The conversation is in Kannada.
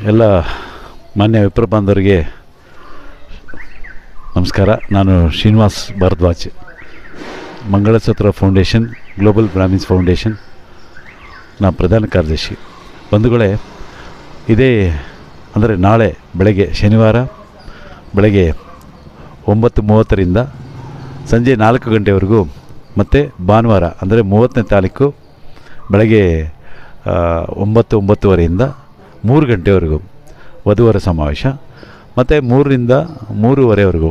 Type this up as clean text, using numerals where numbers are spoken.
ಎಲ್ಲ ಮಾನ್ಯ ವಿಪ್ರ ಬಾಂಧವರಿಗೆ ನಮಸ್ಕಾರ. ನಾನು Srinivas Bharadwaj, Mangalasutra foundation, global Brahmins foundation ಪ್ರಧಾನ ಕಾರ್ಯದರ್ಶಿ. ಬಂಧುಗಳೇ, ಇದೇ ಅಂದರೆ ನಾಳೆ ಬೆಳಗ್ಗೆ ಶನಿವಾರ ಬೆಳಗ್ಗೆ 9:30ರಿಂದ ಸಂಜೆ 4 ಗಂಟೆವರೆಗೂ, ಮತ್ತು ಭಾನುವಾರ ಅಂದರೆ 30ನೇ ತಾರೀಕು ಬೆಳಗ್ಗೆ 9:30ರಿಂದ 3 ಗಂಟೆವರೆಗೂ ವಧುವರ ಸಮಾವೇಶ, ಮತ್ತು 3ರಿಂದ 3:30ವರೆಗೂ